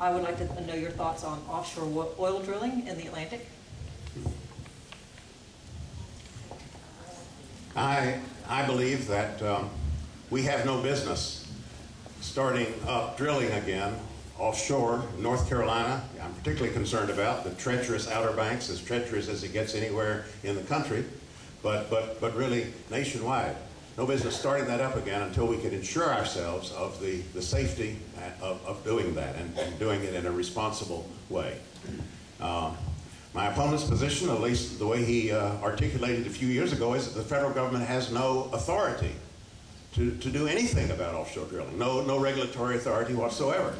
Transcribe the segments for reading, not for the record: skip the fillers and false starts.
I would like to know your thoughts on offshore oil drilling in the Atlantic. I believe that we have no business starting up drilling again offshore North Carolina. I'm particularly concerned about the treacherous Outer Banks, as treacherous as it gets anywhere in the country, but really nationwide. No business starting that up again until we can ensure ourselves of the safety of doing that and doing it in a responsible way. My opponent's position, at least the way he articulated a few years ago, is that the federal government has no authority to do anything about offshore drilling, no regulatory authority whatsoever.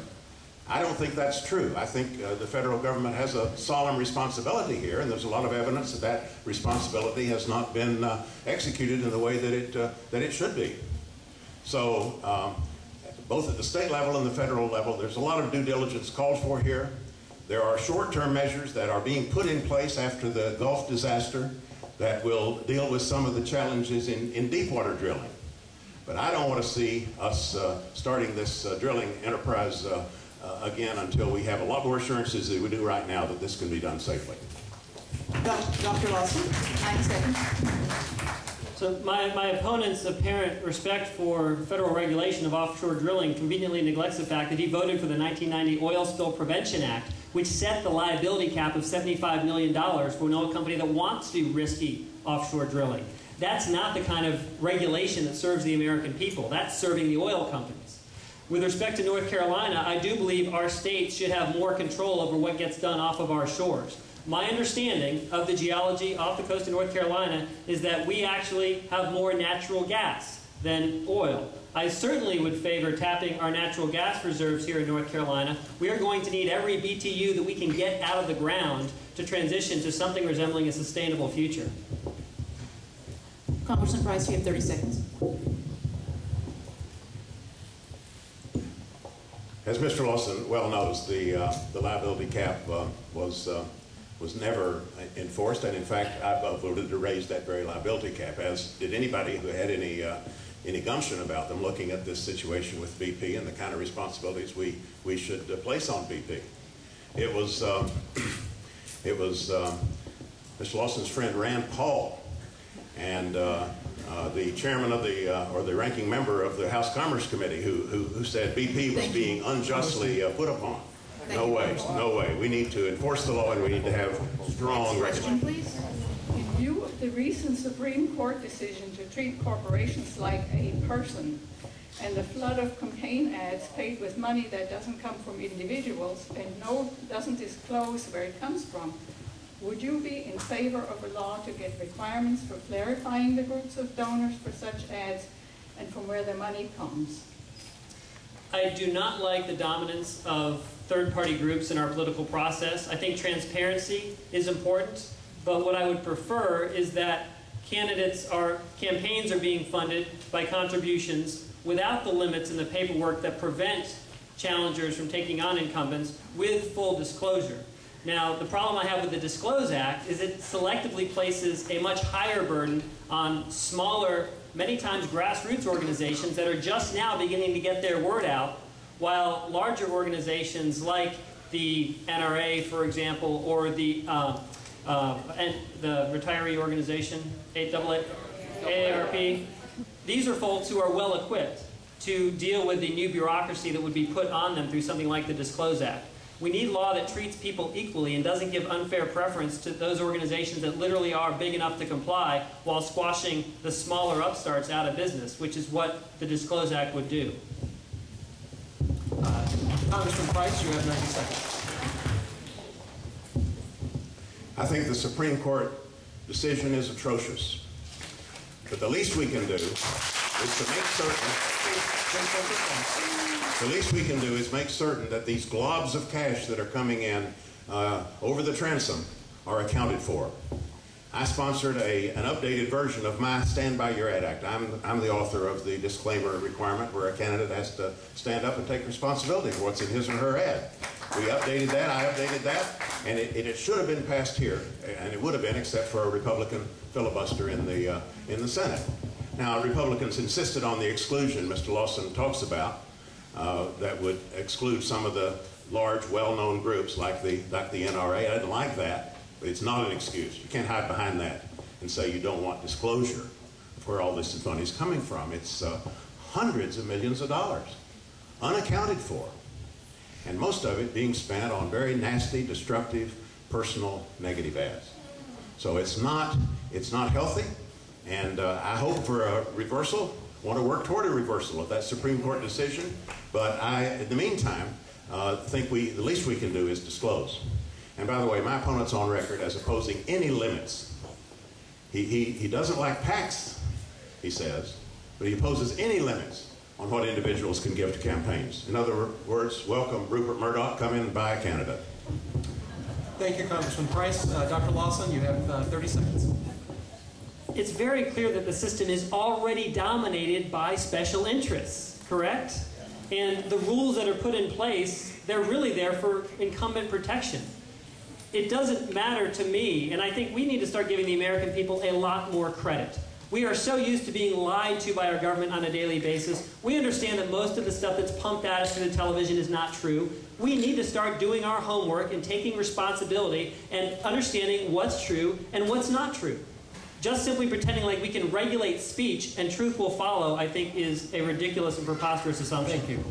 I don't think that's true. I think the federal government has a solemn responsibility here, and there's a lot of evidence that that responsibility has not been executed in the way that it should be. So both at the state level and the federal level, there's a lot of due diligence called for here. There are short-term measures that are being put in place after the Gulf disaster that will deal with some of the challenges in deepwater drilling. But I don't want to see us starting this drilling enterprise again until we have a lot more assurances than we do right now that this can be done safely. Dr. Lawson, 9 seconds. So my opponent's apparent respect for federal regulation of offshore drilling conveniently neglects the fact that he voted for the 1990 Oil Spill Prevention Act, which set the liability cap of $75 million for an oil company that wants to do risky offshore drilling. That's not the kind of regulation that serves the American people. That's serving the oil companies. With respect to North Carolina, I do believe our states should have more control over what gets done off of our shores. My understanding of the geology off the coast of North Carolina is that we actually have more natural gas than oil. I certainly would favor tapping our natural gas reserves here in North Carolina. We are going to need every BTU that we can get out of the ground to transition to something resembling a sustainable future. Congressman Price, you have 30 seconds. As Mr. Lawson well knows, the liability cap was never enforced, and in fact, I voted to raise that very liability cap, as did anybody who had any gumption about them looking at this situation with BP and the kind of responsibilities we should place on BP. It was Mr. Lawson's friend Rand Paul and the chairman of or the ranking member of the House Commerce Committee who said BP was being unjustly put upon. No way, no way. We need to enforce the law, and we need to have strong question, please. In view of the recent Supreme Court decision to treat corporations like a person, and the flood of campaign ads paid with money that doesn't come from individuals and doesn't disclose where it comes from, would you be in favor of a law to get requirements for clarifying the groups of donors for such ads and from where the money comes? I do not like the dominance of third-party groups in our political process. I think transparency is important, but what I would prefer is that campaigns are being funded by contributions without the limits and the paperwork that prevent challengers from taking on incumbents with full disclosure. Now, the problem I have with the Disclose Act is it selectively places a much higher burden on smaller, many times grassroots organizations that are just now beginning to get their word out, while larger organizations like the NRA, for example, or the retiree organization, AARP, these are folks who are well equipped to deal with the new bureaucracy that would be put on them through something like the Disclose Act. We need law that treats people equally and doesn't give unfair preference to those organizations that literally are big enough to comply while squashing the smaller upstarts out of business, which is what the Disclose Act would do. Congressman Price, you have 90 seconds. I think the Supreme Court decision is atrocious. But the least we can do is to make certain that these globs of cash that are coming in over the transom are accounted for. I sponsored an updated version of my Stand By Your Ad Act. I'm the author of the disclaimer requirement where a candidate has to stand up and take responsibility for what's in his or her ad. We updated that, I updated that, and it should have been passed here, and it would have been except for a Republican filibuster in the Senate. Now, Republicans insisted on the exclusion Mr. Lawson talks about that would exclude some of the large, well-known groups like the NRA. I didn't like that, but it's not an excuse. You can't hide behind that and say you don't want disclosure of where all this money is coming from. It's hundreds of millions of dollars, unaccounted for, and most of it being spent on very nasty, destructive, personal, negative ads. So it's not healthy, and I hope for a reversal. Want to work toward a reversal of that Supreme Court decision, but in the meantime, think the least we can do is disclose. And by the way, my opponent's on record as opposing any limits. He doesn't like PACs, he says, but he opposes any limits on what individuals can give to campaigns. In other words, welcome Rupert Murdoch, come in and buy a candidate. Thank you, Congressman Price. Dr. Lawson, you have 30 seconds. It's very clear that the system is already dominated by special interests, correct? And the rules that are put in place, they're really there for incumbent protection. It doesn't matter to me, and I think we need to start giving the American people a lot more credit. We are so used to being lied to by our government on a daily basis. We understand that most of the stuff that's pumped at us through the television is not true. We need to start doing our homework and taking responsibility and understanding what's true and what's not true. Just simply pretending like we can regulate speech and truth will follow, I think, is a ridiculous and preposterous assumption. Thank you.